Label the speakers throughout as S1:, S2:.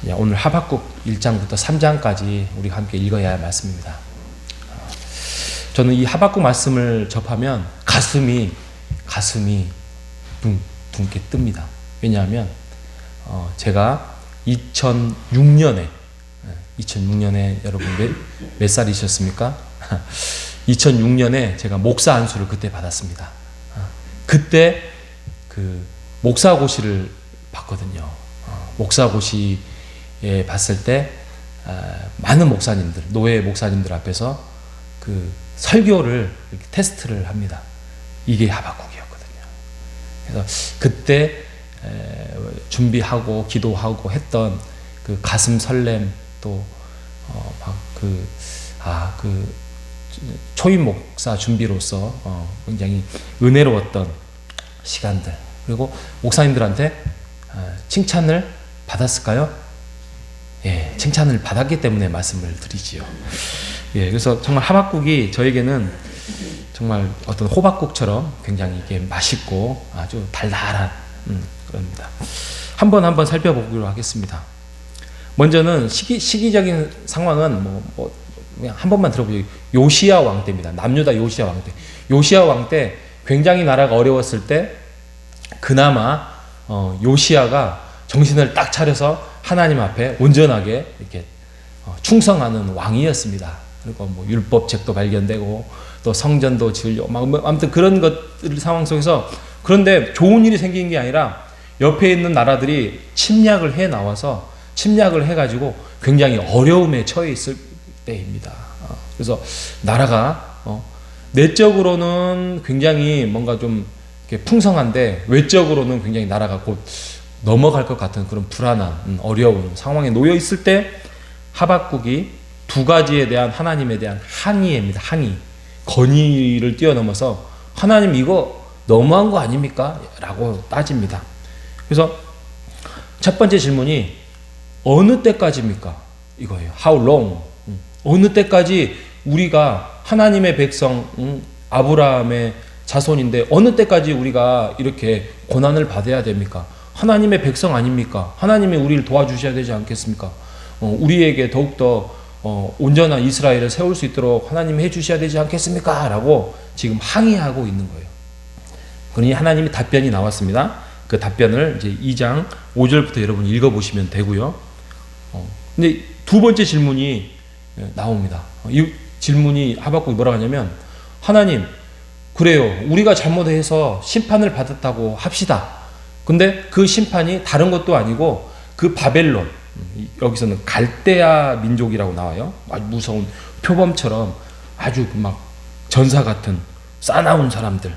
S1: 오늘 하박국 1장부터 3장까지 우리가 함께 읽어야 할 말씀입니다. 저는 이 하박국 말씀을 접하면 가슴이 둥게 뜹니다. 왜냐하면 제가 2006년에 여러분 몇 살이셨습니까? 2006년에 제가 목사 안수를 그때 받았습니다. 그때 그 목사고시를 봤거든요. 목사고시에 봤을 때 많은 목사님들, 노예 목사님들 앞에서 그 설교를 이렇게 테스트를 합니다. 이게 하박국이었거든요. 그래서 그때 준비하고 기도하고 했던 그 가슴 설렘, 또 초임 목사 준비로서 굉장히 은혜로웠던 시간들, 그리고 목사님들한테 칭찬을 받았을까요? 예, 칭찬을 받았기 때문에 말씀을 드리지요. 예, 그래서 정말 하박국이 저에게는 정말 어떤 호박국처럼 굉장히 이게 맛있고 아주 달달한 그럽니다. 한번 살펴보기로 하겠습니다. 먼저는 시기적인 상황은 그냥 한 번만 들어보죠. 요시야 왕 때입니다. 남유다 요시야 왕 때. 요시야 왕 때 굉장히 나라가 어려웠을 때 그나마 요시야가 정신을 딱 차려서 하나님 앞에 온전하게 이렇게 충성하는 왕이었습니다. 그리고 율법책도 발견되고 또 성전도 지으려고 아무튼 그런 것들 상황 속에서, 그런데 좋은 일이 생긴 게 아니라 옆에 있는 나라들이 침략을 해 나와서 침략을 해가지고 굉장히 어려움에 처해 있을 때입니다. 그래서 나라가 내적으로는 굉장히 뭔가 좀 이렇게 풍성한데 외적으로는 굉장히 나라가 곧 넘어갈 것 같은 그런 불안한 어려운 상황에 놓여 있을 때 하박국이 두 가지에 대한 하나님에 대한 항의입니다. 건의를 뛰어넘어서 하나님 이거 너무한 거 아닙니까? 라고 따집니다. 그래서 첫 번째 질문이 어느 때까지입니까? 이거예요. How long? 어느 때까지 우리가 하나님의 백성, 아브라함의 자손인데 어느 때까지 우리가 이렇게 고난을 받아야 됩니까? 하나님의 백성 아닙니까? 하나님이 우리를 도와주셔야 되지 않겠습니까? 우리에게 더욱더 온전한 이스라엘을 세울 수 있도록 하나님이 해주셔야 되지 않겠습니까? 라고 지금 항의하고 있는 거예요. 그러니 하나님의 답변이 나왔습니다. 그 답변을 이제 2장 5절부터 여러분 읽어보시면 되고요. 근데 두 번째 질문이 나옵니다. 이 질문이 하박국이 뭐라고 하냐면, 하나님, 그래요. 우리가 잘못해서 심판을 받았다고 합시다. 근데 그 심판이 다른 것도 아니고 그 바벨론, 여기서는 갈대아 민족이라고 나와요. 아주 무서운 표범처럼 아주 막 전사 같은 싸나운 사람들,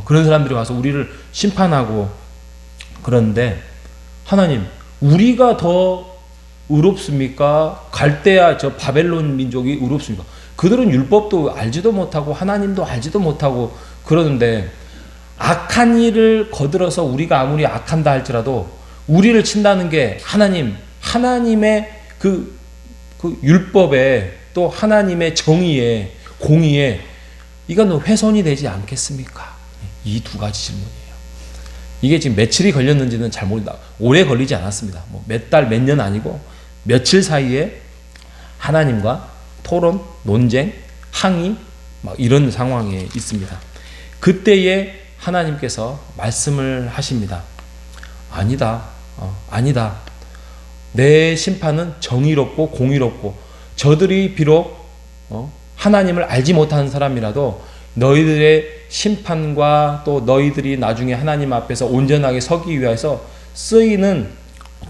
S1: 그런 사람들이 와서 우리를 심판하고 그런데, 하나님, 우리가 더 의롭습니까? 갈대아 저 바벨론 민족이 의롭습니까? 그들은 율법도 알지도 못하고 하나님도 알지도 못하고 그러는데, 악한 일을 거들어서 우리가 아무리 악한다 할지라도 우리를 친다는 게 하나님의 그 율법에, 또 하나님의 정의에, 공의에 이건 훼손이 되지 않겠습니까? 이 두 가지 질문이에요. 이게 지금 며칠이 걸렸는지는 잘 모른다. 오래 걸리지 않았습니다. 몇 달, 몇 년 아니고 며칠 사이에 하나님과 토론, 논쟁, 항의 막 이런 상황에 있습니다. 그때에 하나님께서 말씀을 하십니다. 아니다. 내 심판은 정의롭고 공의롭고, 저들이 비록 하나님을 알지 못하는 사람이라도 너희들의 심판과 또 너희들이 나중에 하나님 앞에서 온전하게 서기 위해서 쓰이는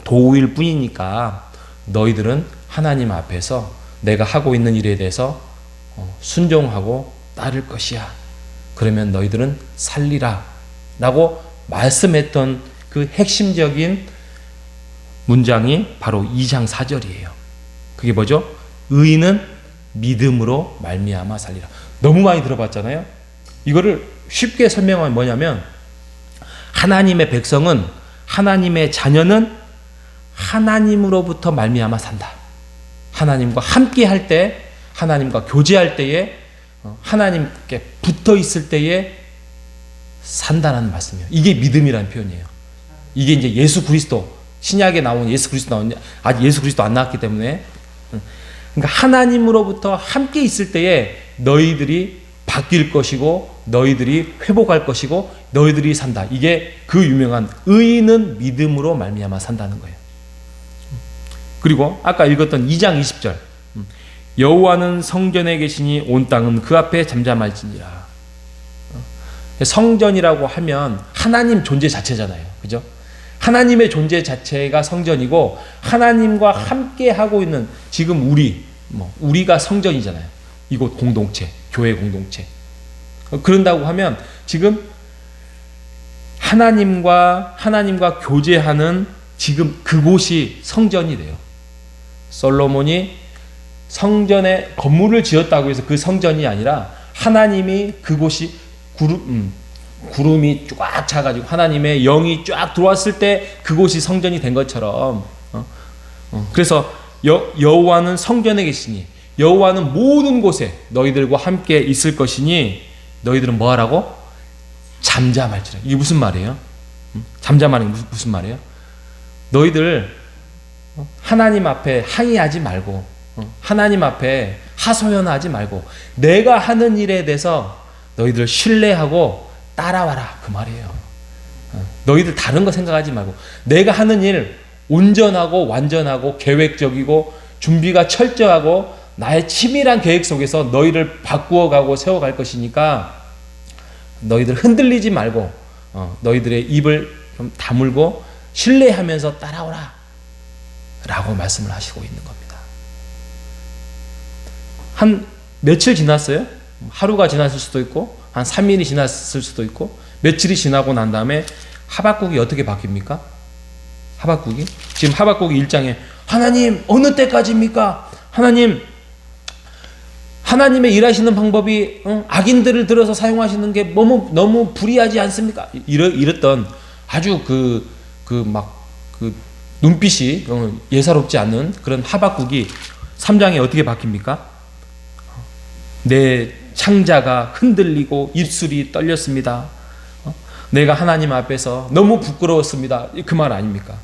S1: 도구일 뿐이니까 너희들은 하나님 앞에서 내가 하고 있는 일에 대해서 순종하고 따를 것이야. 그러면 너희들은 살리라 라고 말씀했던 그 핵심적인 문장이 바로 2장 4절이에요. 그게 뭐죠? 의인은 믿음으로 말미암아 살리라. 너무 많이 들어봤잖아요. 이거를 쉽게 설명하면 뭐냐면, 하나님의 백성은, 하나님의 자녀는 하나님으로부터 말미암아 산다. 하나님과 함께 할 때, 하나님과 교제할 때에, 하나님께 붙어 있을 때에 산다라는 말씀이에요. 이게 믿음이라는 표현이에요. 이게 이제 예수 그리스도, 신약에 나온 예수 그리스도 나온 아직 예수 그리스도 안 나왔기 때문에 그러니까 하나님으로부터 함께 있을 때에 너희들이 바뀔 것이고 너희들이 회복할 것이고 너희들이 산다. 이게 그 유명한 의인은 믿음으로 말미암아 산다는 거예요. 그리고 아까 읽었던 2장 20절 여호와는 성전에 계시니 온 땅은 그 앞에 잠잠할지니라. 성전이라고 하면 하나님 존재 자체잖아요. 그죠? 하나님의 존재 자체가 성전이고 하나님과 함께 하고 있는 지금 우리가 성전이잖아요. 이곳 공동체, 교회 공동체. 그런다고 하면 지금 하나님과 교제하는 지금 그곳이 성전이 돼요. 솔로몬이 성전에 건물을 지었다고 해서 그 성전이 아니라 하나님이 그곳이 구름이 쫙 차가지고 하나님의 영이 쫙 들어왔을 때 그곳이 성전이 된 것처럼 그래서 여호와는 성전에 계시니 여호와는 모든 곳에 너희들과 함께 있을 것이니 너희들은 뭐 하라고? 잠잠할지라. 이게 무슨 말이에요? 잠잠하는 게 무슨 말이에요? 너희들 하나님 앞에 항의하지 말고 하나님 앞에 하소연하지 말고 내가 하는 일에 대해서 너희들 신뢰하고 따라와라 그 말이에요. 너희들 다른 거 생각하지 말고 내가 하는 일 온전하고 완전하고 계획적이고 준비가 철저하고 나의 치밀한 계획 속에서 너희를 바꾸어가고 세워갈 것이니까 너희들 흔들리지 말고 너희들의 입을 좀 다물고 신뢰하면서 따라오라 라고 말씀을 하시고 있는 겁니다. 한 며칠 지났어요? 하루가 지났을 수도 있고 한 3일이 지났을 수도 있고 며칠이 지나고 난 다음에 하박국이 어떻게 바뀝니까? 하박국이 지금 하박국이 1장에 하나님 어느 때까지입니까? 하나님의 일하시는 방법이 악인들을 들어서 사용하시는 게 너무 불의하지 않습니까? 이랬던 아주 그 눈빛이 예사롭지 않는 그런 하박국이 3장에 어떻게 바뀝니까? 내 창자가 흔들리고 입술이 떨렸습니다. 내가 하나님 앞에서 너무 부끄러웠습니다. 그 말 아닙니까?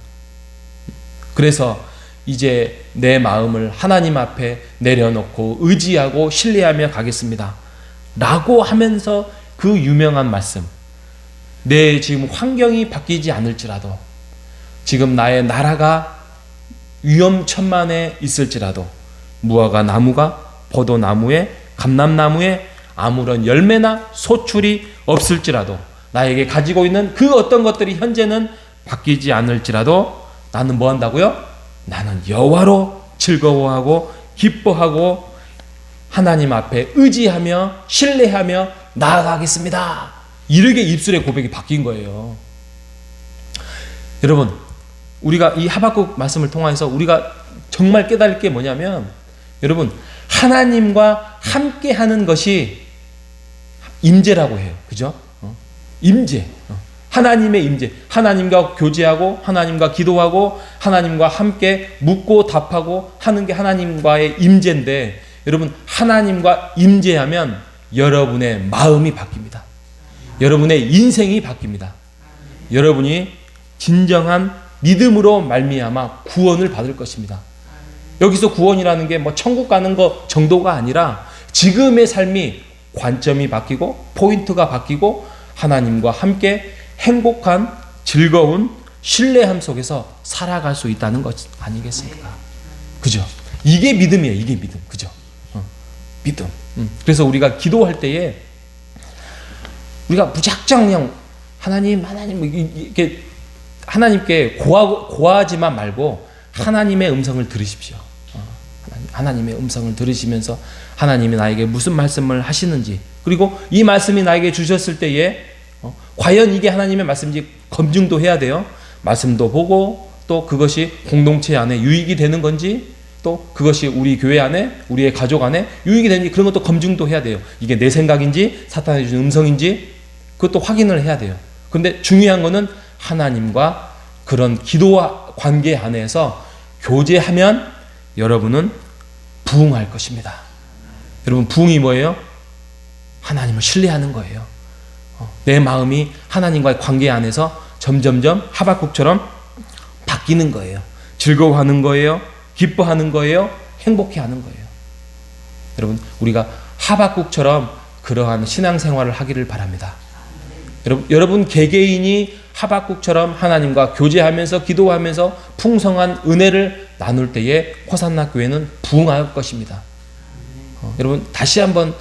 S1: 그래서 이제 내 마음을 하나님 앞에 내려놓고 의지하고 신뢰하며 가겠습니다. 라고 하면서 그 유명한 말씀. 내 지금 환경이 바뀌지 않을지라도 지금 나의 나라가 위험천만에 있을지라도 무화과 나무가 포도나무에 감람나무에 아무런 열매나 소출이 없을지라도 나에게 가지고 있는 그 어떤 것들이 현재는 바뀌지 않을지라도 나는 뭐 한다고요? 나는 여호와로 즐거워하고 기뻐하고 하나님 앞에 의지하며 신뢰하며 나아가겠습니다. 이렇게 입술의 고백이 바뀐 거예요. 여러분, 우리가 이 하박국 말씀을 통해서 우리가 정말 깨달을 게 뭐냐면 여러분, 하나님과 함께 하는 것이 임재라고 해요. 그죠? 임재. 하나님의 임재. 하나님과 교제하고 하나님과 기도하고 하나님과 함께 묻고 답하고 하는 게 하나님과의 임재인데 여러분, 하나님과 임재하면 여러분의 마음이 바뀝니다. 여러분의 인생이 바뀝니다. 여러분이 진정한 믿음으로 말미암아 구원을 받을 것입니다. 여기서 구원이라는 게 뭐 천국 가는 거 정도가 아니라 지금의 삶이 관점이 바뀌고 포인트가 바뀌고 하나님과 함께 행복한 즐거운 신뢰함 속에서 살아갈 수 있다는 것 아니겠습니까? 그죠? 이게 믿음이에요. 이게 믿음. 그죠? 믿음. 그래서 우리가 기도할 때에 우리가 무작정 그냥 하나님 이렇게 하나님께 고하지만 말고 하나님의 음성을 들으십시오. 하나님의 음성을 들으시면서 하나님이 나에게 무슨 말씀을 하시는지 그리고 이 말씀이 나에게 주셨을 때에 과연 이게 하나님의 말씀인지 검증도 해야 돼요. 말씀도 보고 또 그것이 공동체 안에 유익이 되는 건지 또 그것이 우리 교회 안에 우리의 가족 안에 유익이 되는지 그런 것도 검증도 해야 돼요. 이게 내 생각인지 사탄이 주는 음성인지 그것도 확인을 해야 돼요. 그런데 중요한 거는 하나님과 그런 기도와 관계 안에서 교제하면 여러분은 부흥할 것입니다. 여러분, 부흥이 뭐예요? 하나님을 신뢰하는 거예요. 내 마음이 하나님과의 관계 안에서 점점점 하박국처럼 바뀌는 거예요. 즐거워하는 거예요. 기뻐하는 거예요. 행복해하는 거예요. 여러분, 우리가 하박국처럼 그러한 신앙생활을 하기를 바랍니다. 여러분 개개인이 하박국처럼 하나님과 교제하면서 기도하면서 풍성한 은혜를 나눌 때에 호산나 교회는 부흥할 것입니다. 여러분 다시 한번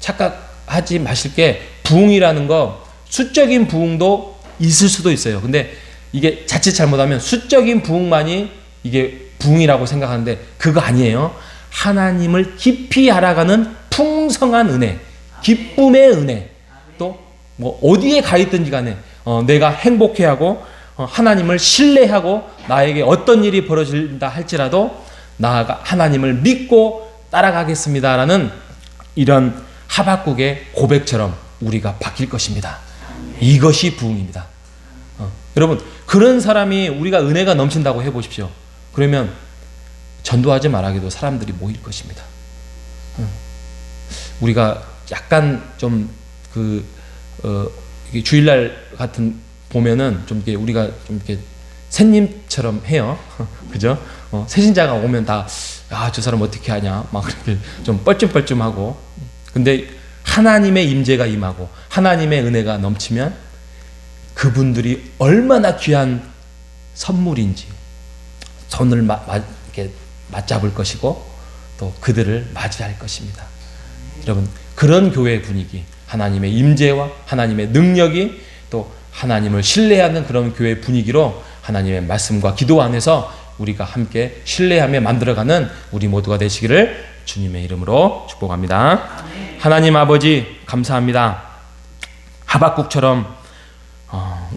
S1: 착각하지 마실 게, 부흥이라는 거 수적인 부흥도 있을 수도 있어요. 근데 이게 자칫 잘못하면 수적인 부흥만이 이게 부흥이라고 생각하는데 그거 아니에요. 하나님을 깊이 알아가는 풍성한 은혜, 기쁨의 은혜, 또 뭐 어디에 가 있든지 간에 내가 행복해하고 하나님을 신뢰하고 나에게 어떤 일이 벌어진다 할지라도 나아가 하나님을 믿고 따라가겠습니다라는 이런 하박국의 고백처럼 우리가 바뀔 것입니다. 이것이 부흥입니다. 여러분 그런 사람이, 우리가 은혜가 넘친다고 해보십시오. 그러면 전도하지 말아도 사람들이 모일 것입니다. 우리가 약간 좀 이게 주일날 같은 보면은 좀 이렇게 우리가 좀 이렇게 새님처럼 해요. 그죠? 새신자가 오면 다, 저 사람 어떻게 하냐, 막 그렇게 좀 뻘쭘뻘쭘하고. 근데 하나님의 임재가 임하고 하나님의 은혜가 넘치면 그분들이 얼마나 귀한 선물인지 손을 이렇게 맞잡을 것이고 또 그들을 맞이할 것입니다. 여러분 그런 교회 분위기, 하나님의 임재와 하나님의 능력이 또 하나님을 신뢰하는 그런 교회 분위기로 하나님의 말씀과 기도 안에서 우리가 함께 신뢰하며 만들어가는 우리 모두가 되시기를 주님의 이름으로 축복합니다. 하나님 아버지 감사합니다. 하박국처럼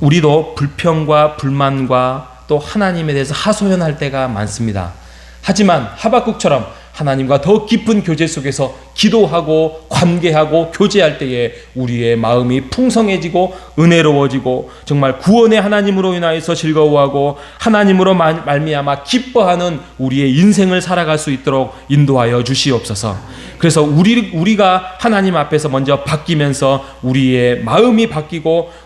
S1: 우리도 불평과 불만과 또 하나님에 대해서 하소연할 때가 많습니다. 하지만 하박국처럼 하나님과 더 깊은 교제 속에서 기도하고 관계하고 교제할 때에 우리의 마음이 풍성해지고 은혜로워지고 정말 구원의 하나님으로 인하여서 즐거워하고 하나님으로 말미암아 기뻐하는 우리의 인생을 살아갈 수 있도록 인도하여 주시옵소서. 그래서 우리가 하나님 앞에서 먼저 바뀌면서 우리의 마음이 바뀌고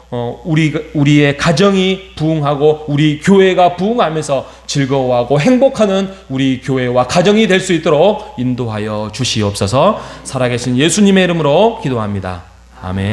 S1: 우리의 가정이 부흥하고 우리 교회가 부흥하면서 즐거워하고 행복하는 우리 교회와 가정이 될 수 있도록 인도하여 주시옵소서. 살아계신 예수님의 이름으로 기도합니다. 아멘.